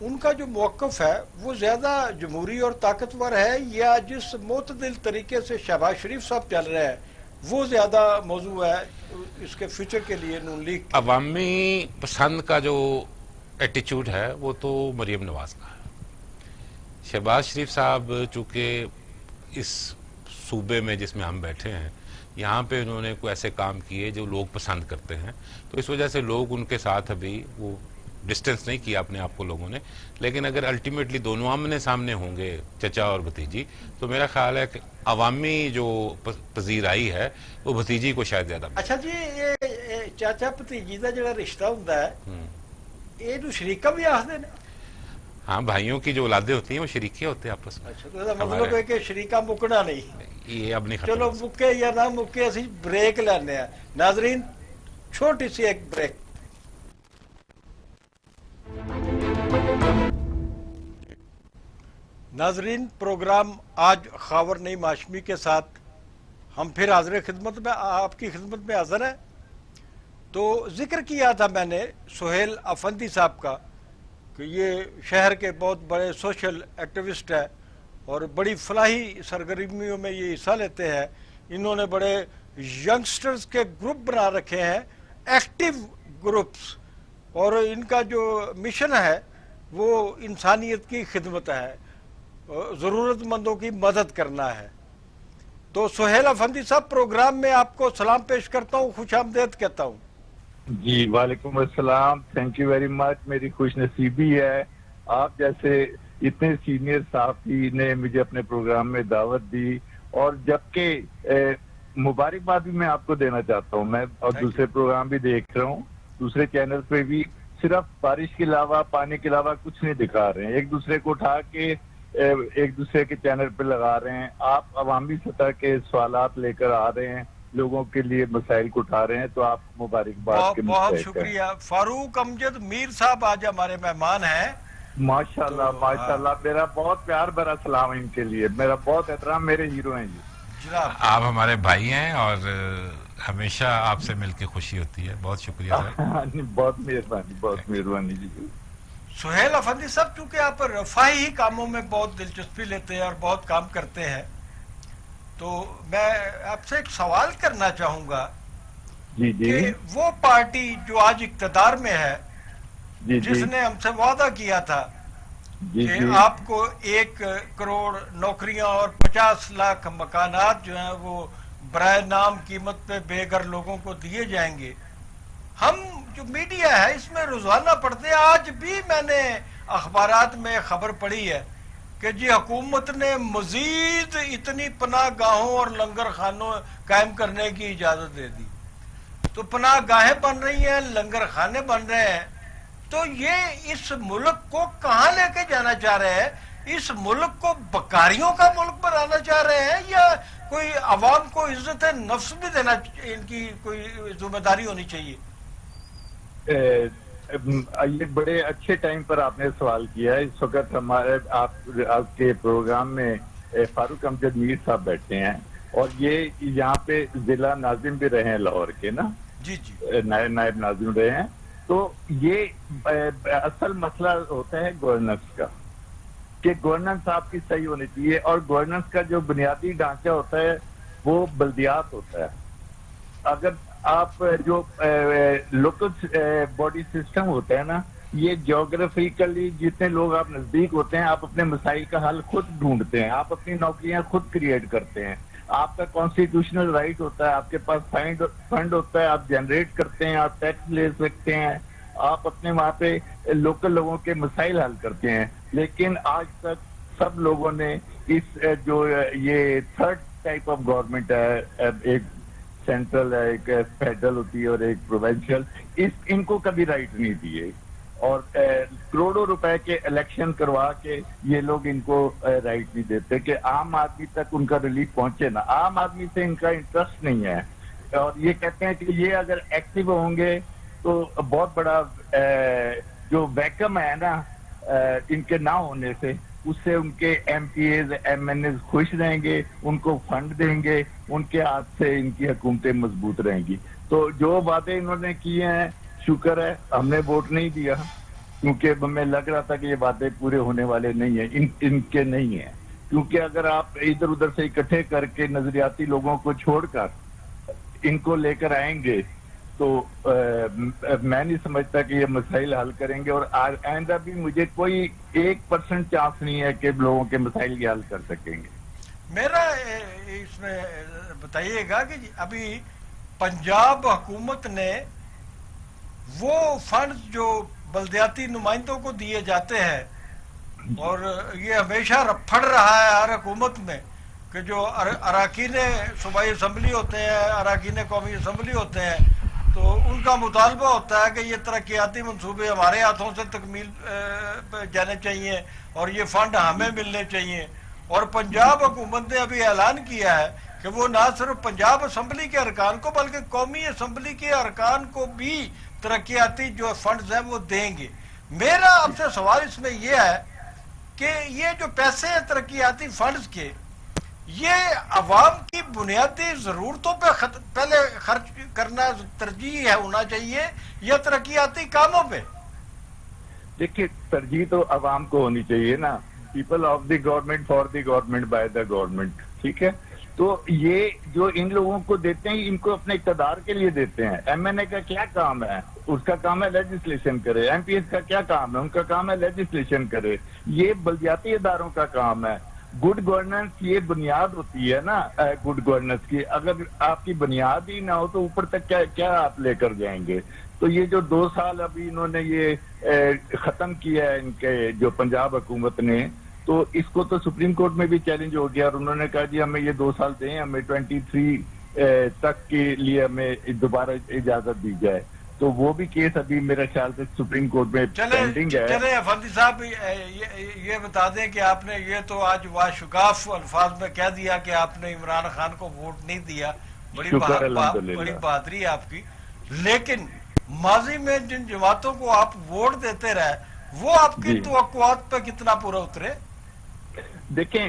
ان کا جو موقف ہے وہ زیادہ جمہوری اور طاقتور ہے، یا جس معتدل طریقے سے شہباز شریف صاحب چل رہے ہیں وہ زیادہ موضوع ہے اس کے فیوچر کے لیے نون لیگ؟ عوامی پسند کا جو ایٹیچیوڈ ہے وہ تو مریم نواز کا ہے۔ شہباز شریف صاحب چونکہ اس صوبے میں جس میں ہم بیٹھے ہیں، یہاں پہ انہوں نے کوئی ایسے کام کیے جو لوگ پسند کرتے ہیں، تو اس وجہ سے لوگ ان کے ساتھ ابھی وہ ڈسٹنس نہیں کیا اپنے آپ کو لوگوں نے۔ لیکن اگر الٹیمیٹلی دونوں آمنے سامنے ہوں گے، چچا اور بھتیجی، تو میرا خیال ہے کہ عوامی جو پذیرائی ہے وہ بھتیجی کو شاید زیادہ۔ اچھا جی، یہ چاچا بھتیجی کا جڑا رشتہ ہوتا ہے، یہ تو شریکہ بھی آخر نے؟ ہاں بھائیوں کی جو اولادیں ہوتی ہیں وہ شریکے ہوتے ہیں آپس میں. اچھا تو مطلب ہے کہ شریکہ مکنا نہیں. یہ اب نہیں ختم. چلو مکے یا نہ مکے اسی بریک لینے ہیں. ناظرین چھوٹی سی ایک بریک. ناظرین پروگرام آج خاور نعیم ہاشمی کے ساتھ ہم پھر حاضر خدمت میں آپ کی خدمت میں حاضر ہیں. تو ذکر کیا تھا میں نے سہیل افندی صاحب کا کہ یہ شہر کے بہت بڑے سوشل ایکٹیوسٹ ہیں اور بڑی فلاحی سرگرمیوں میں یہ حصہ لیتے ہیں. انہوں نے بڑے ینگسٹرز کے گروپ بنا رکھے ہیں, ایکٹیو گروپس, اور ان کا جو مشن ہے وہ انسانیت کی خدمت ہے, ضرورت مندوں کی مدد کرنا ہے. تو سہیل افندی صاحب پروگرام میں آپ کو سلام پیش کرتا ہوں, خوش آمدید کہتا ہوں. جی وعلیکم السلام, تھینک یو ویری مچ. میری خوش نصیبی ہے آپ جیسے اتنے سینئر صحافی نے مجھے اپنے پروگرام میں دعوت دی, اور جبکہ مبارکباد بھی میں آپ کو دینا چاہتا ہوں. میں اور دوسرے پروگرام بھی دیکھ رہا ہوں, دوسرے چینل پہ بھی صرف بارش کے علاوہ پانی کے علاوہ کچھ نہیں دکھا رہے ہیں. ایک دوسرے کو اٹھا کے ایک دوسرے کے چینل پہ لگا رہے ہیں. آپ عوامی سطح کے سوالات لے کر آ رہے ہیں, لوگوں کے لیے مسائل کو اٹھا رہے ہیں, تو آپ مبارکباد کے بہت مستحق ہیں. شکریہ. فاروق امجد میر صاحب آج ہمارے مہمان ہیں. ماشاءاللہ ماشاءاللہ, میرا بہت پیار بھرا سلام ان کے لیے, میرا بہت احترام, میرے ہیرو ہیں یہ. جناب آپ ہمارے بھائی ہیں اور ہمیشہ آپ سے مل کے خوشی ہوتی ہے. بہت شکریہ سر. بہت مہربانی, بہت مہربانی جی. سہیل افندی صاحب چونکہ آپ رفاہی کاموں میں بہت دلچسپی لیتے ہیں اور بہت کام کرتے ہیں, تو میں آپ سے ایک سوال کرنا چاہوں گا جی جی کہ وہ پارٹی جو آج اقتدار میں ہے, جی جس نے ہم سے وعدہ کیا تھا جی کہ جی آپ کو 1 کروڑ نوکریاں اور 50 لاکھ مکانات جو ہیں وہ برائے نام قیمت پہ بے گھر لوگوں کو دیے جائیں گے, ہم جو میڈیا ہے اس میں روزانہ پڑھتے ہیں. آج بھی میں نے اخبارات میں خبر پڑھی ہے کہ جی حکومت نے مزید اتنی پناہ گاہوں اور لنگر خانوں قائم کرنے کی اجازت دے دی. تو پناہ گاہیں بن رہی ہیں, لنگر خانے بن رہے ہیں, تو یہ اس ملک کو کہاں لے کے جانا چاہ رہے ہیں؟ اس ملک کو بکاریوں کا ملک بنانا چاہ رہے ہیں یا کوئی عوام کو عزت نفس بھی دینا, ان کی کوئی ذمہ داری ہونی چاہیے؟ یہ بڑے اچھے ٹائم پر آپ نے سوال کیا ہے. اس وقت ہمارے آپ کے پروگرام میں فاروق امجد میر صاحب بیٹھے ہیں, اور یہ یہاں پہ ضلع ناظم بھی رہے ہیں لاہور کے نا, جی جی نائب ناظم رہے ہیں. تو یہ اصل مسئلہ ہوتا ہے گورننس کا, کہ گورننس آپ کی صحیح ہونی چاہیے, اور گورننس کا جو بنیادی ڈھانچہ ہوتا ہے وہ بلدیات ہوتا ہے. اگر آپ جو لوکل باڈی سسٹم ہوتا ہے نا, یہ جیوگرافیکلی جتنے لوگ آپ نزدیک ہوتے ہیں, آپ اپنے مسائل کا حل خود ڈھونڈتے ہیں, آپ اپنی نوکریاں خود کریٹ کرتے ہیں, آپ کا کانسٹیٹیوشنل رائٹ ہوتا ہے, آپ کے پاس فنڈ ہوتا ہے, آپ جنریٹ کرتے ہیں, آپ ٹیکس لے سکتے ہیں, آپ اپنے وہاں پہ لوکل لوگوں کے مسائل حل کرتے ہیں. لیکن آج تک سب لوگوں نے اس جو یہ تھرڈ ٹائپ آف گورنمنٹ ہے, ایک سینٹرل ہے, ایک فیڈرل ہوتی ہے اور ایک پروونشل, ان کو کبھی رائٹ نہیں دیے, اور کروڑوں روپے کے الیکشن کروا کے یہ لوگ ان کو رائٹ نہیں دیتے کہ عام آدمی تک ان کا ریلیف پہنچے نا. عام آدمی سے ان کا انٹرسٹ نہیں ہے, اور یہ کہتے ہیں کہ یہ اگر ایکٹیو ہوں گے تو بہت بڑا جو ویکم ہے نا ان کے نہ ہونے سے, اس سے ان کے MPs MNAs خوش رہیں گے, ان کو فنڈ دیں گے, ان کے ہاتھ سے ان کی حکومتیں مضبوط رہیں گی. تو جو وعدے انہوں نے کیے ہیں, شکر ہے ہم نے ووٹ نہیں دیا, کیونکہ ہمیں لگ رہا تھا کہ یہ وعدے پورے ہونے والے نہیں ہیں, ان کے نہیں ہیں. کیونکہ اگر آپ ادھر ادھر سے اکٹھے کر کے نظریاتی لوگوں کو چھوڑ کر ان کو لے کر آئیں گے تو میں نہیں سمجھتا کہ یہ مسائل حل کریں گے, اور آئندہ بھی مجھے کوئی 1% چانس نہیں ہے کہ لوگوں کے مسائل یہ حل کر سکیں گے. میرا اس میں بتائیے گا کہ ابھی پنجاب حکومت نے وہ فنڈز جو بلدیاتی نمائندوں کو دیے جاتے ہیں, اور یہ ہمیشہ پھڑ رہا ہے ہر حکومت میں کہ جو اراکین صوبائی اسمبلی ہوتے ہیں, اراکین قومی اسمبلی ہوتے ہیں, تو ان کا مطالبہ ہوتا ہے کہ یہ ترقیاتی منصوبے ہمارے ہاتھوں سے تکمیل جانے چاہیے اور یہ فنڈ ہمیں ملنے چاہیے. اور پنجاب حکومت نے ابھی اعلان کیا ہے کہ وہ نہ صرف پنجاب اسمبلی کے ارکان کو بلکہ قومی اسمبلی کے ارکان کو بھی ترقیاتی جو فنڈز ہیں وہ دیں گے. میرا آپ سے سوال اس میں یہ ہے کہ یہ جو پیسے ہیں ترقیاتی فنڈز کے، یہ عوام کی بنیادی ضرورتوں پہ پہلے خرچ کرنا ترجیح ہونا چاہیے یا ترقیاتی کاموں پہ؟ دیکھیے ترجیح تو عوام کو ہونی چاہیے نا، people of the government for the government by the government, ٹھیک ہے. تو یہ جو ان لوگوں کو دیتے ہیں ان کو اپنے اقتدار کے لیے دیتے ہیں. ایم این اے کا کیا کام ہے؟ اس کا کام ہے لیجسلیشن کرے. ایم پی ایس کا کیا کام ہے؟ ان کا کام ہے لیجسلیشن کرے. یہ بلدیاتی اداروں کا کام ہے. گڈ گورننس یہ بنیاد ہوتی ہے نا گڈ گورننس کی. اگر آپ کی بنیاد ہی نہ ہو تو اوپر تک کیا آپ لے کر جائیں گے؟ تو یہ جو 2 سال ابھی انہوں نے یہ ختم کیا ہے ان کے جو پنجاب حکومت نے، تو اس کو تو سپریم کورٹ میں بھی چیلنج ہو گیا اور انہوں نے کہا جی ہمیں یہ 2 سال دیں، ہمیں 23 تک کے لیے ہمیں دوبارہ اجازت دی جائے. تو وہ بھی کیس ابھی میرا خیال سے سپریم کورٹ میں پینڈنگ ہے. چلے افندی صاحب یہ بتا دیں کہ آپ نے یہ تو آج واشگاف الفاظ میں کہہ دیا کہ آپ نے عمران خان کو ووٹ نہیں دیا، بڑی بہادری ہے آپ کی. لیکن ماضی میں جن جماعتوں کو آپ ووٹ دیتے رہے وہ آپ کی توقعات پہ کتنا پورا اترے؟ دیکھیں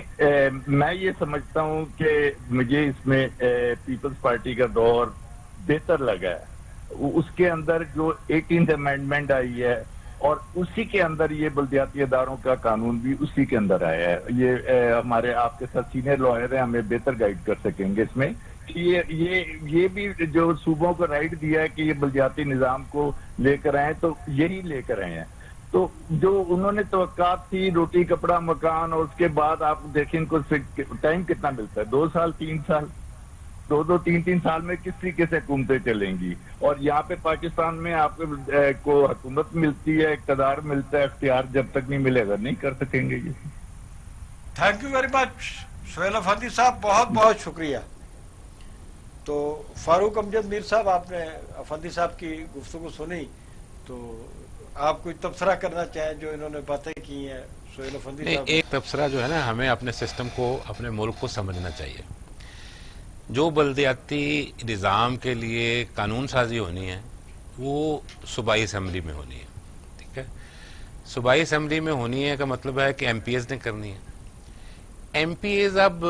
میں یہ سمجھتا ہوں کہ مجھے اس میں پیپلز پارٹی کا دور بہتر لگا ہے. اس کے اندر جو 18th امینڈمنٹ آئی ہے اور اسی کے اندر یہ بلدیاتی اداروں کا قانون بھی اسی کے اندر آیا ہے. یہ ہمارے آپ کے ساتھ سینئر لائر ہیں، ہمیں بہتر گائیڈ کر سکیں گے اس میں. یہ بھی جو صوبوں کو رائٹ دیا ہے کہ یہ بلدیاتی نظام کو لے کر آئے تو یہی لے کر آئے ہیں. تو جو انہوں نے توقعات تھی روٹی کپڑا مکان، اور اس کے بعد آپ دیکھیں ان کو ٹائم کتنا ملتا ہے، 2 سال 3 سال، 2-3 سال میں کس طریقے سے حکومتیں چلیں گی. اور یہاں پہ پاکستان میں آپ کو حکومت ملتی ہے، اقتدار ملتا ہے، اختیار جب تک نہیں ملے گا نہیں کر سکیں گے. یہ thank you very much Sohail Effendi صاحب، بہت بہت شکریہ. تو فاروق امجد میر صاحب، آپ نے افندی صاحب کی گفتگو سنی، تو آپ کوئی تبصرہ کرنا چاہیں جو انہوں نے باتیں کی ہیں سہیل افندی صاحب؟ ایک تبصرہ جو ہے نا، ہمیں اپنے سسٹم کو، اپنے ملک کو سمجھنا چاہیے. جو بلدیاتی نظام کے لیے قانون سازی ہونی ہے وہ صوبائی اسمبلی میں ہونی ہے، ٹھیک ہے. صوبائی اسمبلی میں ہونی ہے کا مطلب ہے کہ ایم پی ایز نے کرنی ہے. ایم پی ایز اب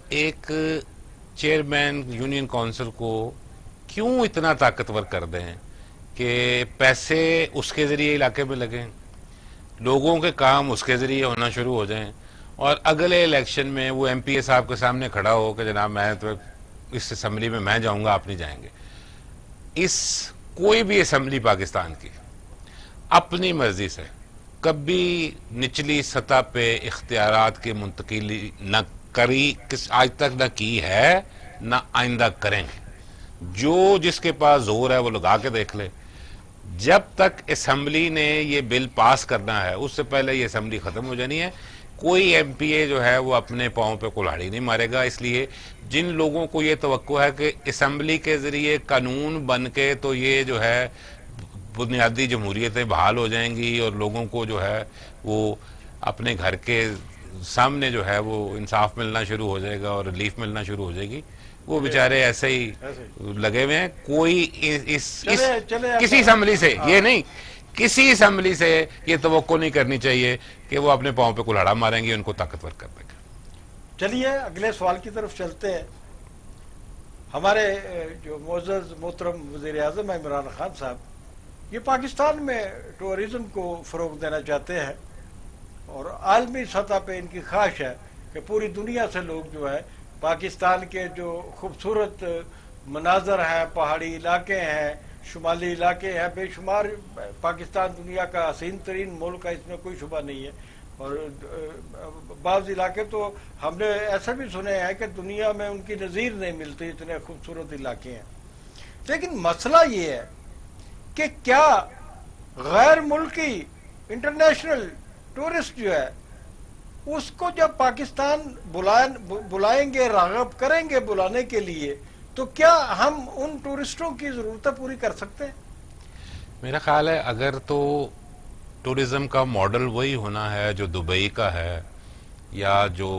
ایک چیئرمین یونین کونسل کو کیوں اتنا طاقتور کر دیں کہ پیسے اس کے ذریعے علاقے میں لگیں، لوگوں کے کام اس کے ذریعے ہونا شروع ہو جائیں، اور اگلے الیکشن میں وہ ایم پی اے صاحب کے سامنے کھڑا ہو کہ جناب میں تو اس اسمبلی میں میں جاؤں گا، آپ نہیں جائیں گے. کوئی بھی اسمبلی پاکستان کی اپنی مرضی سے کبھی نچلی سطح پہ اختیارات کی منتقلی نہ کری، آج تک نہ کی ہے، نہ آئندہ کریں گے. جو جس کے پاس زور ہے وہ لگا کے دیکھ لے. جب تک اسمبلی نے یہ بل پاس کرنا ہے اس سے پہلے یہ اسمبلی ختم ہو جانی ہے. کوئی ایم پی اے جو ہے وہ اپنے پاؤں پہ کلہاڑی نہیں مارے گا. اس لیے جن لوگوں کو یہ توقع ہے کہ اسمبلی کے ذریعے قانون بن کے تو یہ جو ہے بنیادی جمہوریتیں بحال ہو جائیں گی اور لوگوں کو جو ہے وہ اپنے گھر کے سامنے جو ہے وہ انصاف ملنا شروع ہو جائے گا اور ریلیف ملنا شروع ہو جائے گی، وہ بیچارے ایسے ہی لگے ہوئے ہیں. کوئی کسی اسمبلی سے یہ نہیں، کسی اسمبلی سے یہ توقع نہیں کرنی چاہیے کہ وہ اپنے پاؤں پہ کلہاڑا ماریں گے، ان کو طاقتور کر دیں گے. چلیے اگلے سوال کی طرف چلتے ہیں. ہمارے جو معزز محترم وزیر اعظم عمران خان صاحب، یہ پاکستان میں ٹورزم کو فروغ دینا چاہتے ہیں اور عالمی سطح پہ ان کی خواہش ہے کہ پوری دنیا سے لوگ جو ہے پاکستان کے جو خوبصورت مناظر ہیں، پہاڑی علاقے ہیں، شمالی علاقے ہیں، بے شمار. پاکستان دنیا کا حسین ترین ملک ہے، اس میں کوئی شبہ نہیں ہے. اور بعض علاقے تو ہم نے ایسے بھی سنے ہیں کہ دنیا میں ان کی نظیر نہیں ملتی، اتنے خوبصورت علاقے ہیں. لیکن مسئلہ یہ ہے کہ کیا غیر ملکی انٹرنیشنل ٹورسٹ جو ہے اس کو جب پاکستان بلائیں گے، راغب کریں گے بلانے کے لیے، تو کیا ہم ان ٹورسٹوں کی ضرورتیں پوری کر سکتے ہیں؟ میرا خیال ہے اگر تو ٹورزم کا ماڈل وہی ہونا ہے جو دبئی کا ہے یا جو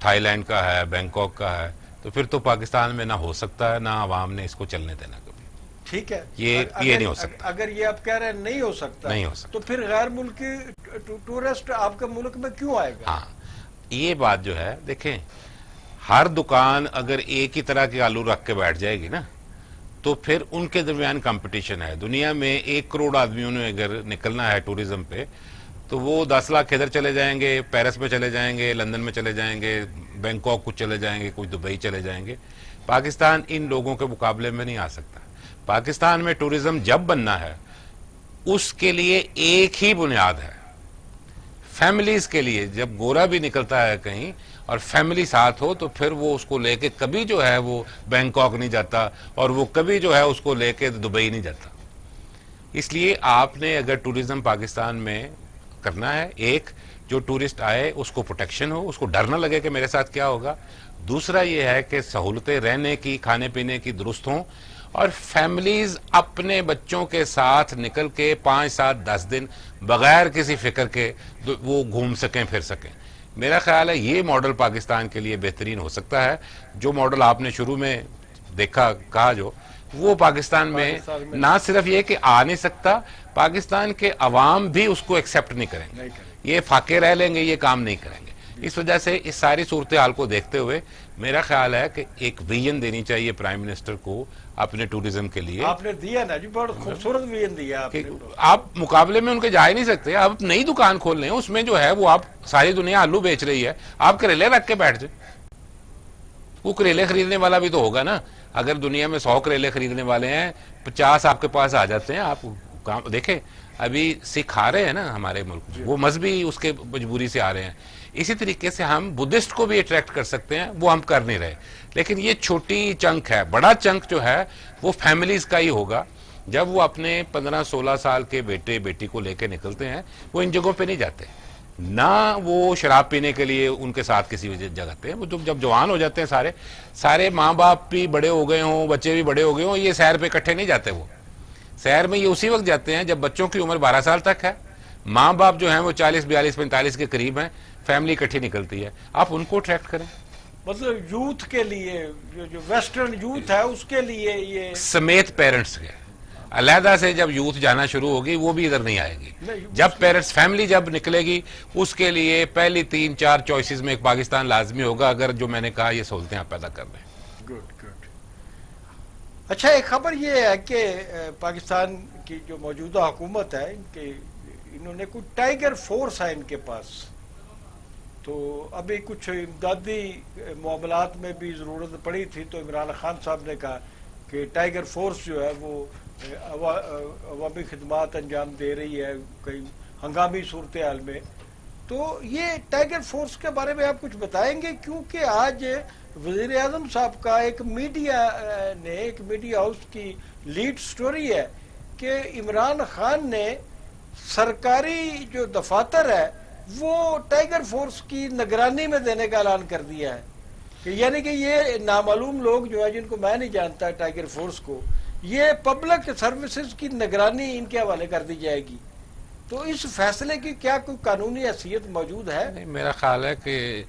تھائی لینڈ کا ہے، بینکاک کا ہے، تو پھر تو پاکستان میں نہ ہو سکتا ہے، نہ عوام نے اس کو چلنے دینا کبھی. ٹھیک ہے، یہ نہیں ہو سکتا. اگر یہ آپ کہہ رہے ہیں نہیں ہو سکتا نہیں ہو سکتا تو پھر غیر ملکی ٹورسٹ آپ کے ملک میں کیوں آئے گا؟ ہاں، یہ بات جو ہے دیکھیں، ہر دکان اگر ایک ہی طرح کے آلو رکھ کے بیٹھ جائے گی نا تو پھر ان کے درمیان کمپٹیشن ہے. دنیا میں 1 کروڑ آدمیوں نے اگر نکلنا ہے ٹورزم پہ تو وہ 10 لاکھ ادھر چلے جائیں گے، پیرس میں چلے جائیں گے، لندن میں چلے جائیں گے، بینکاک کچھ چلے جائیں گے، کچھ دبئی چلے جائیں گے. پاکستان ان لوگوں کے مقابلے میں نہیں آ سکتا. پاکستان میں ٹورزم جب بننا ہے اس کے لیے ایک ہی بنیاد ہے، فیملیز کے لیے. جب گورا بھی نکلتا ہے کہیں اور فیملی ساتھ ہو تو پھر وہ اس کو لے کے کبھی جو ہے وہ بینکاک نہیں جاتا اور وہ کبھی جو ہے اس کو لے کے دبئی نہیں جاتا. اس لیے آپ نے اگر ٹورزم پاکستان میں کرنا ہے، ایک جو ٹورسٹ آئے اس کو پروٹیکشن ہو، اس کو ڈر نہ لگے کہ میرے ساتھ کیا ہوگا. دوسرا یہ ہے کہ سہولتیں رہنے کی، کھانے پینے کی درست ہوں اور فیملیز اپنے بچوں کے ساتھ نکل کے 5 7 10 دن بغیر کسی فکر کے وہ گھوم سکیں، پھر سکیں. میرا خیال ہے یہ ماڈل پاکستان کے لیے بہترین ہو سکتا ہے. جو ماڈل آپ نے شروع میں دیکھا کہا جو وہ پاکستان میں نہ صرف یہ کہ آ نہیں سکتا، پاکستان کے عوام بھی اس کو ایکسیپٹ نہیں کریں گے. یہ فاقے رہ لیں گے، یہ کام نہیں کریں گے. اس وجہ سے اس ساری صورتحال کو دیکھتے ہوئے میرا خیال ہے کہ ایک ویژن دینی چاہیے پرائم منسٹر کو اپنے ٹورزم کے لیے. آپ نے دیا نا جی، بہت خوبصورت ویژن دیا آپ نے. آپ مقابلے میں ان کے جا ہی نہیں سکتے. آپ نئی دکان کھول لیں، اس میں جو ہے وہ آپ ساری دنیا آلو بیچ رہی ہے، آپ کریلے رکھ کے بیٹھ جائیں. وہ کریلے خریدنے والا بھی تو ہوگا نا. اگر دنیا میں 100 کریلے خریدنے والے ہیں، 50 آپ کے پاس آ جاتے ہیں. آپ دیکھیں ابھی سکھ آ رہے ہیں نا ہمارے ملک میں، وہ مذہبی اس کے مجبوری سے آ رہے ہیں. اسی طریقے سے ہم بدھسٹ کو بھی اٹریکٹ کر سکتے ہیں، وہ ہم کر نہیں رہے. لیکن یہ چھوٹی چنک ہے. بڑا چنک جو ہے وہ فیملیز کا ہی ہوگا. جب وہ اپنے 15 16 سال کے بیٹے بیٹی کو لے کے نکلتے ہیں، وہ ان جگہوں پہ نہیں جاتے، نہ وہ شراب پینے کے لیے ان کے ساتھ کسی جگہ پہ. وہ جب جوان ہو جاتے ہیں، سارے ماں باپ بھی بڑے ہو گئے ہوں، بچے بھی بڑے ہو گئے ہوں، یہ سیر پہ اکٹھے نہیں جاتے. وہ سیر میں یہ اسی وقت جاتے ہیں جب بچوں کی عمر 12 سال تک ہے، ماں باپ جو ہیں وہ 40 42 45 کے قریب ہیں، فیملی اکٹھی نکلتی ہے. آپ ان کو اٹریکٹ کریں. مطلب یوتھ کے لیے، جو ویسٹرن یوتھ ہے اس کے لیے یہ سمیت پیرنٹس کے علیحدہ سے جب یوتھ جانا شروع ہوگی وہ بھی ادھر نہیں آئے گی. جب پیرنٹس فیملی جب نکلے گی اس کے لیے پہلی 3 4 چوائسز میں ایک پاکستان لازمی ہوگا، اگر جو میں نے کہا یہ سہولتیں آپ پیدا کر دیں. گڈ. اچھا، ایک خبر یہ ہے کہ پاکستان کی جو موجودہ حکومت ہے کہ انہوں نے کچھ ٹائیگر فورس ہے ان کے پاس، تو ابھی کچھ امدادی معاملات میں بھی ضرورت پڑی تھی تو عمران خان صاحب نے کہا کہ ٹائیگر فورس جو ہے وہ عوامی خدمات انجام دے رہی ہے کئی ہنگامی صورتحال میں. تو یہ ٹائیگر فورس کے بارے میں آپ کچھ بتائیں گے؟ کیونکہ آج وزیر اعظم صاحب کا ایک میڈیا ہاؤس کی لیڈ سٹوری ہے کہ عمران خان نے سرکاری جو دفاتر ہے وہ ٹائیگر فورس کی نگرانی میں دینے کا اعلان کر دیا ہے. کہ یعنی کہ یہ نامعلوم لوگ جو ہے جن کو میں نہیں جانتا ٹائیگر فورس کو، یہ پبلک سروسز کی نگرانی ان کے حوالے کر دی جائے گی. تو اس فیصلے کی کیا کوئی قانونی حیثیت موجود ہے؟ نہیں، میرا خیال ہے کہ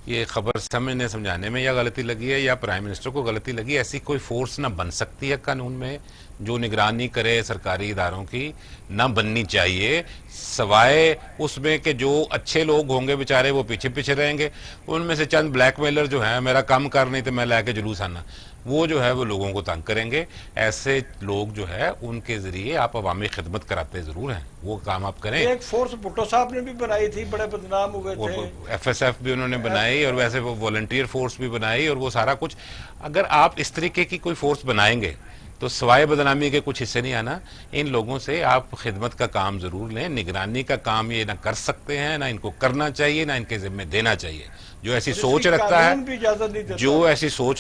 یہ خبر سمجھانے میں یا غلطی لگی ہے یا پرائم منسٹر کو غلطی لگی. ایسی کوئی فورس نہ بن سکتی ہے قانون میں جو نگرانی کرے سرکاری اداروں کی، نہ بننی چاہیے، سوائے اس میں کہ جو اچھے لوگ ہوں گے بیچارے وہ پیچھے پیچھے رہیں گے. ان میں سے چند بلیک میلر جو ہیں، میرا کام کر نہیں تو میں لے کے جلوس آنا، وہ جو ہے وہ لوگوں کو تنگ کریں گے. ایسے لوگ جو ہے ان کے ذریعے آپ عوامی خدمت کراتے ضرور ہیں، وہ کام آپ کریں. ایک فورس بھٹو صاحب نے بھی بنائی تھی، بڑے بدنام ہوئے تھے. FSF بھی انہوں نے بنائی اور ویسے وہ والنٹیئر فورس بھی بنائی اور وہ سارا کچھ. اگر آپ اس طریقے کی کوئی فورس بنائیں گے تو سوائے بدنامی کے کچھ حصے نہیں آنا. ان لوگوں سے آپ خدمت کا کام ضرور لیں. نگرانی کا کام یہ نہ کر سکتے ہیں، نہ ان کو کرنا چاہیے، نہ ان کے ذمہ دینا چاہیے. جو ایسی سوچ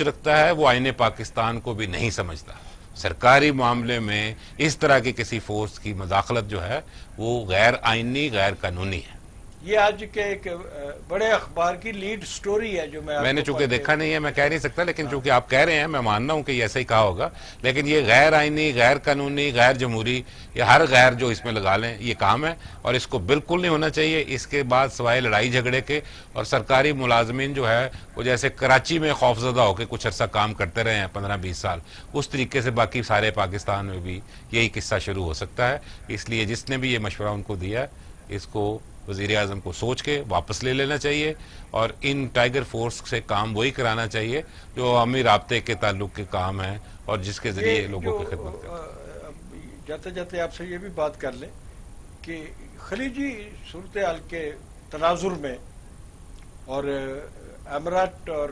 رکھتا ہے وہ آئین پاکستان کو بھی نہیں سمجھتا. سرکاری معاملے میں اس طرح کی کسی فورس کی مداخلت جو ہے وہ غیر آئینی، غیر قانونی ہے. یہ آج کے ایک بڑے اخبار کی لیڈ سٹوری ہے جو میں نے چونکہ دیکھا نہیں ہے میں کہہ نہیں سکتا، لیکن چونکہ آپ کہہ رہے ہیں میں ماننا ہوں کہ یہ ایسا ہی کہا ہوگا، لیکن یہ غیر آئینی، غیر قانونی، غیر جمہوری، یہ ہر غیر جو اس میں لگا لیں یہ کام ہے، اور اس کو بالکل نہیں ہونا چاہیے۔ اس کے بعد سوائے لڑائی جھگڑے کے، اور سرکاری ملازمین جو ہے وہ جیسے کراچی میں خوفزدہ ہو کے کچھ عرصہ کام کرتے رہے ہیں 15-20 سال، اس طریقے سے باقی سارے پاکستان میں بھی یہی قصہ شروع ہو سکتا ہے۔ اس لیے جس نے بھی یہ مشورہ ان کو دیا اس کو وزیر اعظم کو سوچ کے واپس لے لینا چاہیے، اور ان ٹائیگر فورس سے کام وہی کرانا چاہیے جو عوامی رابطے کے تعلق کے کام ہیں اور جس کے ذریعے لوگوں کی خدمت کریں۔ جاتے جاتے آپ سے یہ بھی بات کر لیں کہ خلیجی صورتحال کے تناظر میں اور امارات اور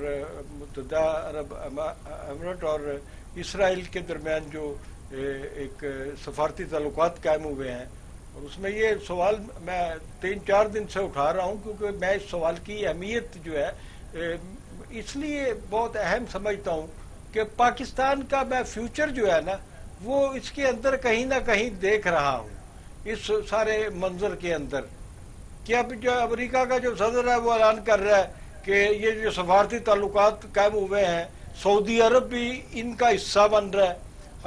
متحدہ عرب امارات اور اسرائیل کے درمیان جو ایک سفارتی تعلقات قائم ہوئے ہیں، اور اس میں یہ سوال میں 3-4 دن سے اٹھا رہا ہوں کیونکہ میں اس سوال کی اہمیت جو ہے اس لیے بہت اہم سمجھتا ہوں کہ پاکستان کا میں فیوچر جو ہے نا وہ اس کے اندر کہیں نہ کہیں دیکھ رہا ہوں، اس سارے منظر کے اندر کہ اب جو امریکہ کا جو صدر ہے وہ اعلان کر رہا ہے کہ یہ جو سفارتی تعلقات قائم ہوئے ہیں سعودی عرب بھی ان کا حصہ بن رہا ہے۔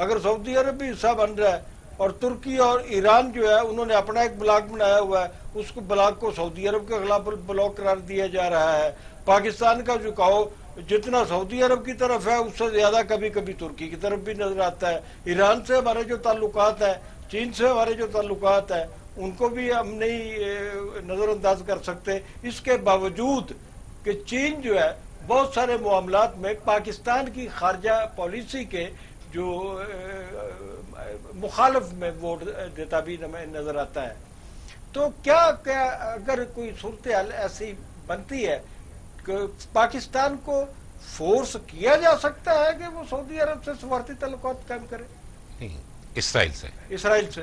اگر سعودی عرب بھی حصہ بن رہا ہے اور ترکی اور ایران جو ہے انہوں نے اپنا ایک بلاک بنایا ہوا ہے، اس کو بلاک کو سعودی عرب کے خلاف بلاک قرار دیا جا رہا ہے، پاکستان کا جھکاؤ جتنا سعودی عرب کی طرف ہے اس سے زیادہ کبھی کبھی ترکی کی طرف بھی نظر آتا ہے، ایران سے ہمارے جو تعلقات ہیں، چین سے ہمارے جو تعلقات ہیں ان کو بھی ہم نہیں نظر انداز کر سکتے۔ اس کے باوجود کہ چین جو ہے بہت سارے معاملات میں پاکستان کی خارجہ پالیسی کے جو مخالف میں ووٹ دیتا بھی نظر آتا ہے، تو کیا اگر کوئی صورتحال ایسی بنتی ہے کہ پاکستان کو فورس کیا جا سکتا ہے کہ وہ سعودی عرب سے سفارتی تعلقات قائم کرے؟ نہیں، اسرائیل سے اسرائیل سے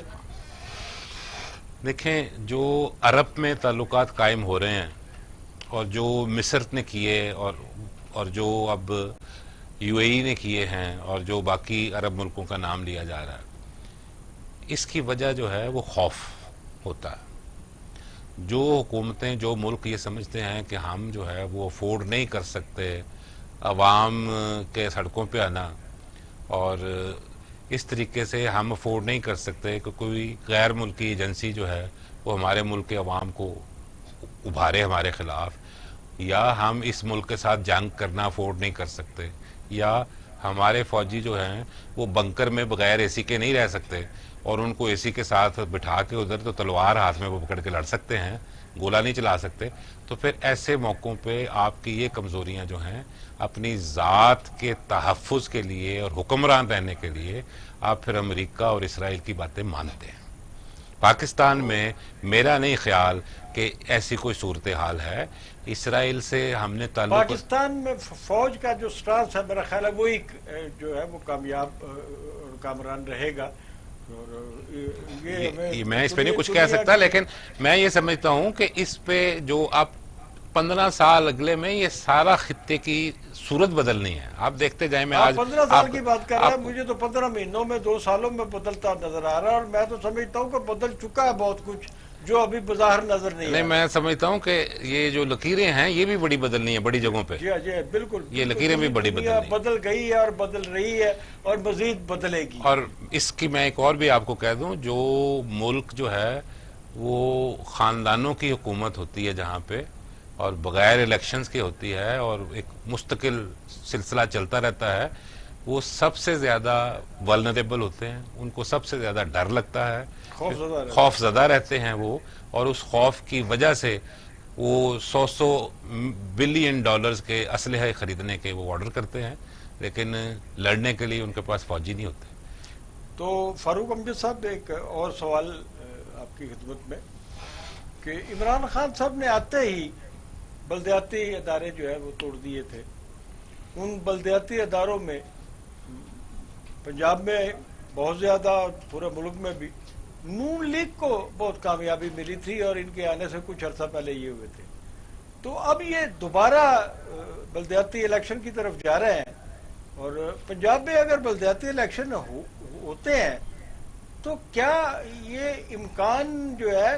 دیکھیں جو عرب میں تعلقات قائم ہو رہے ہیں اور جو مصر نے کیے اور جو اب یو اے ای نے کیے ہیں اور جو باقی عرب ملکوں کا نام لیا جا رہا ہے، اس کی وجہ جو ہے وہ خوف ہوتا ہے۔ جو حکومتیں، جو ملک یہ سمجھتے ہیں کہ ہم جو ہے وہ افورڈ نہیں کر سکتے عوام کے سڑکوں پہ آنا، اور اس طریقے سے ہم افورڈ نہیں کر سکتے کہ کوئی غیر ملکی ایجنسی جو ہے وہ ہمارے ملک کے عوام کو ابھارے ہمارے خلاف، یا ہم اس ملک کے ساتھ جنگ کرنا افورڈ نہیں کر سکتے، یا ہمارے فوجی جو ہیں وہ بنکر میں بغیر اے سی کے نہیں رہ سکتے اور ان کو اے سی کے ساتھ بٹھا کے ادھر تو تلوار ہاتھ میں وہ پکڑ کے لڑ سکتے ہیں، گولہ نہیں چلا سکتے، تو پھر ایسے موقعوں پہ آپ کی یہ کمزوریاں جو ہیں اپنی ذات کے تحفظ کے لیے اور حکمران رہنے کے لیے آپ پھر امریکہ اور اسرائیل کی باتیں مانتے ہیں۔ پاکستان میں میرا نہیں خیال کہ ایسی کوئی صورتحال ہے۔ اسرائیل سے ہم نے تعلق پاکستان میں فوج کا جو سٹانس ہے میرا خیال ہے وہی جو ہے وہ کامیاب کامران رہے گا، اور یہ میں اس پہ نہیں کچھ کہہ سکتا، لیکن میں یہ سمجھتا ہوں کہ اس پہ جو آپ 15 سال اگلے میں یہ سارا خطے کی صورت بدلنی ہے۔ آپ دیکھتے جائیں، میں آج 15 سال کی بات کر رہا ہوں، مجھے تو 15 مہینوں میں 2 سالوں میں بدلتا نظر آ رہا ہے، اور میں تو سمجھتا ہوں کہ بدل چکا ہے بہت کچھ جو ابھی بظاہر نظر نہیں میں سمجھتا ہوں کہ یہ جو لکیریں ہیں یہ بھی بڑی بدلنی ہے بڑی جگہوں پہ۔ جی بالکل، یہ لکیریں بھی بڑی بدل گئی ہے اور بدل رہی ہے اور مزید بدلے گی۔ اور اس کی میں ایک اور بھی آپ کو کہہ دوں، جو ملک جو ہے وہ خاندانوں کی حکومت ہوتی ہے جہاں پہ، اور بغیر الیکشنز کی ہوتی ہے اور ایک مستقل سلسلہ چلتا رہتا ہے، وہ سب سے زیادہ ولنریبل ہوتے ہیں، ان کو سب سے زیادہ ڈر لگتا ہے، خوف زدہ رہتے ہیں وہ، اور اس خوف کی وجہ سے وہ 100 بلین ڈالرز کے اسلحے خریدنے کے وہ آرڈر کرتے ہیں، لیکن لڑنے کے لیے ان کے پاس فوجی نہیں ہوتے۔ تو فاروق امجد صاحب ایک اور سوال آپ کی خدمت میں کہ عمران خان صاحب نے آتے ہی بلدیاتی ادارے جو ہے وہ توڑ دیے تھے۔ ان بلدیاتی اداروں میں پنجاب میں بہت زیادہ اور پورے ملک میں بھی نون لیگ کو بہت کامیابی ملی تھی، اور ان کے آنے سے کچھ عرصہ پہلے یہ ہوئے تھے۔ تو اب یہ دوبارہ بلدیاتی الیکشن کی طرف جا رہے ہیں، اور پنجاب میں اگر بلدیاتی الیکشن ہوتے ہیں تو کیا یہ امکان جو ہے